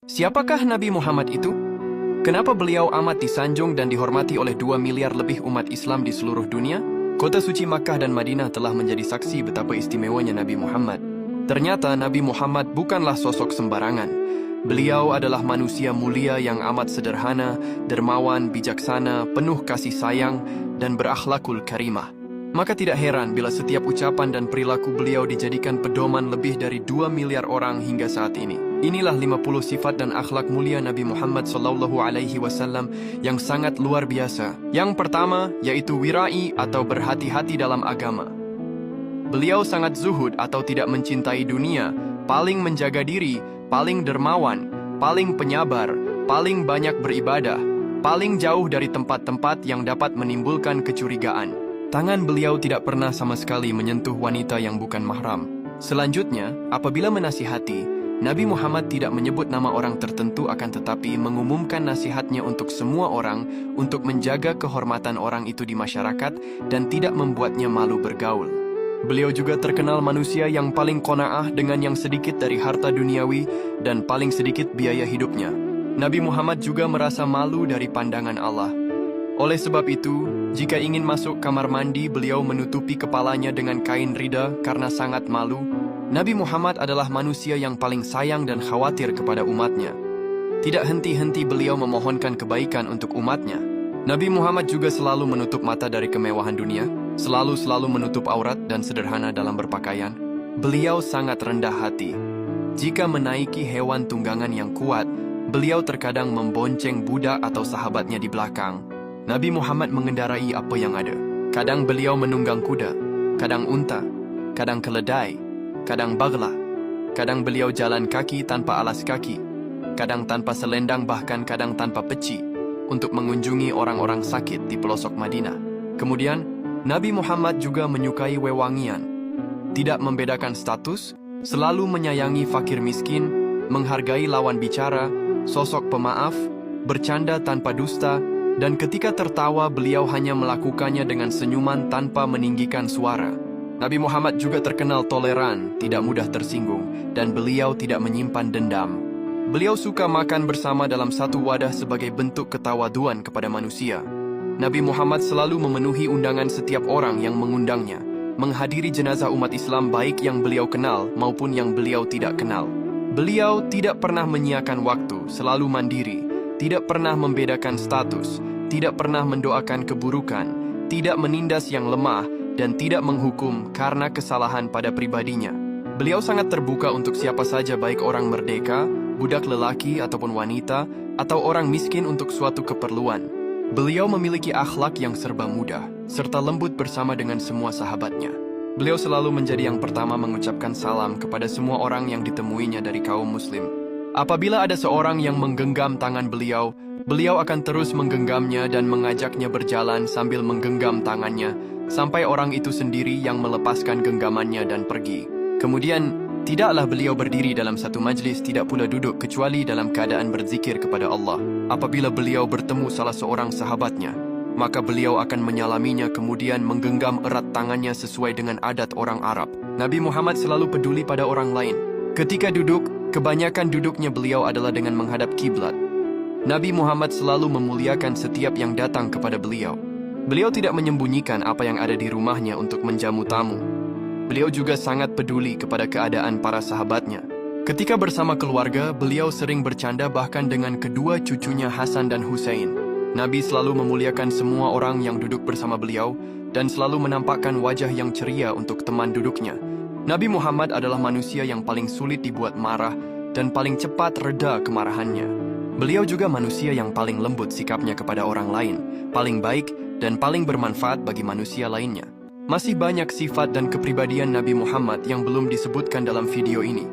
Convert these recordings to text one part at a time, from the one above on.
Siapakah Nabi Muhammad itu? Kenapa beliau amat disanjung dan dihormati oleh 2 miliar lebih umat Islam di seluruh dunia? Kota suci Makkah dan Madinah telah menjadi saksi betapa istimewanya Nabi Muhammad. Ternyata Nabi Muhammad bukanlah sosok sembarangan. Beliau adalah manusia mulia yang amat sederhana, dermawan, bijaksana, penuh kasih sayang, dan berakhlakul karimah. Maka tidak heran bila setiap ucapan dan perilaku beliau dijadikan pedoman lebih dari 2 miliar orang hingga saat ini. Inilah 50 sifat dan akhlak mulia Nabi Muhammad SAW yang sangat luar biasa. Yang pertama, yaitu wirai atau berhati-hati dalam agama. Beliau sangat zuhud atau tidak mencintai dunia, paling menjaga diri, paling dermawan, paling penyabar, paling banyak beribadah, paling jauh dari tempat-tempat yang dapat menimbulkan kecurigaan. Tangan beliau tidak pernah sama sekali menyentuh wanita yang bukan mahram. Selanjutnya, apabila menasihati, Nabi Muhammad tidak menyebut nama orang tertentu akan tetapi mengumumkan nasihatnya untuk semua orang untuk menjaga kehormatan orang itu di masyarakat dan tidak membuatnya malu bergaul. Beliau juga terkenal manusia yang paling qanaah dengan yang sedikit dari harta duniawi dan paling sedikit biaya hidupnya. Nabi Muhammad juga merasa malu dari pandangan Allah. Oleh sebab itu, jika ingin masuk kamar mandi, beliau menutupi kepalanya dengan kain rida karena sangat malu. Nabi Muhammad adalah manusia yang paling sayang dan khawatir kepada umatnya. Tidak henti-henti beliau memohonkan kebaikan untuk umatnya. Nabi Muhammad juga selalu menutup mata dari kemewahan dunia, selalu menutup aurat dan sederhana dalam berpakaian. Beliau sangat rendah hati. Jika menaiki hewan tunggangan yang kuat, beliau terkadang membonceng budak atau sahabatnya di belakang. Nabi Muhammad mengendarai apa yang ada. Kadang beliau menunggang kuda, kadang unta, kadang keledai, kadang bagla. Kadang beliau jalan kaki tanpa alas kaki, kadang tanpa selendang bahkan kadang tanpa peci, untuk mengunjungi orang-orang sakit di pelosok Madinah. Kemudian, Nabi Muhammad juga menyukai wewangian. Tidak membedakan status, selalu menyayangi fakir miskin, menghargai lawan bicara, sosok pemaaf, bercanda tanpa dusta, dan ketika tertawa beliau hanya melakukannya dengan senyuman tanpa meninggikan suara. Nabi Muhammad juga terkenal toleran, tidak mudah tersinggung, dan beliau tidak menyimpan dendam. Beliau suka makan bersama dalam satu wadah sebagai bentuk ketawaduan kepada manusia. Nabi Muhammad selalu memenuhi undangan setiap orang yang mengundangnya, menghadiri jenazah umat Islam baik yang beliau kenal maupun yang beliau tidak kenal. Beliau tidak pernah menyiakan waktu, selalu mandiri, tidak pernah membedakan status, tidak pernah mendoakan keburukan, tidak menindas yang lemah, dan tidak menghukum karena kesalahan pada pribadinya. Beliau sangat terbuka untuk siapa saja baik orang merdeka, budak lelaki ataupun wanita, atau orang miskin untuk suatu keperluan. Beliau memiliki akhlak yang serba mudah, serta lembut bersama dengan semua sahabatnya. Beliau selalu menjadi yang pertama mengucapkan salam kepada semua orang yang ditemuinya dari kaum muslim. Apabila ada seorang yang menggenggam tangan beliau, beliau akan terus menggenggamnya dan mengajaknya berjalan sambil menggenggam tangannya, sampai orang itu sendiri yang melepaskan genggamannya dan pergi. Kemudian, tidaklah beliau berdiri dalam satu majlis, tidak pula duduk kecuali dalam keadaan berzikir kepada Allah. Apabila beliau bertemu salah seorang sahabatnya, maka beliau akan menyalaminya kemudian menggenggam erat tangannya sesuai dengan adat orang Arab. Nabi Muhammad selalu peduli pada orang lain. Ketika duduk, kebanyakan duduknya beliau adalah dengan menghadap kiblat. Nabi Muhammad selalu memuliakan setiap yang datang kepada beliau. Beliau tidak menyembunyikan apa yang ada di rumahnya untuk menjamu tamu. Beliau juga sangat peduli kepada keadaan para sahabatnya. Ketika bersama keluarga, beliau sering bercanda bahkan dengan kedua cucunya Hasan dan Husain. Nabi selalu memuliakan semua orang yang duduk bersama beliau dan selalu menampakkan wajah yang ceria untuk teman duduknya. Nabi Muhammad adalah manusia yang paling sulit dibuat marah dan paling cepat reda kemarahannya. Beliau juga manusia yang paling lembut sikapnya kepada orang lain, paling baik dan paling bermanfaat bagi manusia lainnya. Masih banyak sifat dan kepribadian Nabi Muhammad yang belum disebutkan dalam video ini.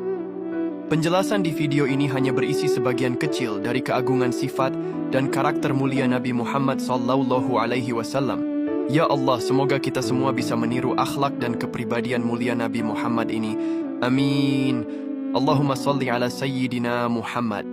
Penjelasan di video ini hanya berisi sebagian kecil dari keagungan sifat dan karakter mulia Nabi Muhammad SAW. Ya Allah, semoga kita semua bisa meniru akhlak dan kepribadian mulia Nabi Muhammad ini. Amin. Allahumma salli ala Sayyidina Muhammad.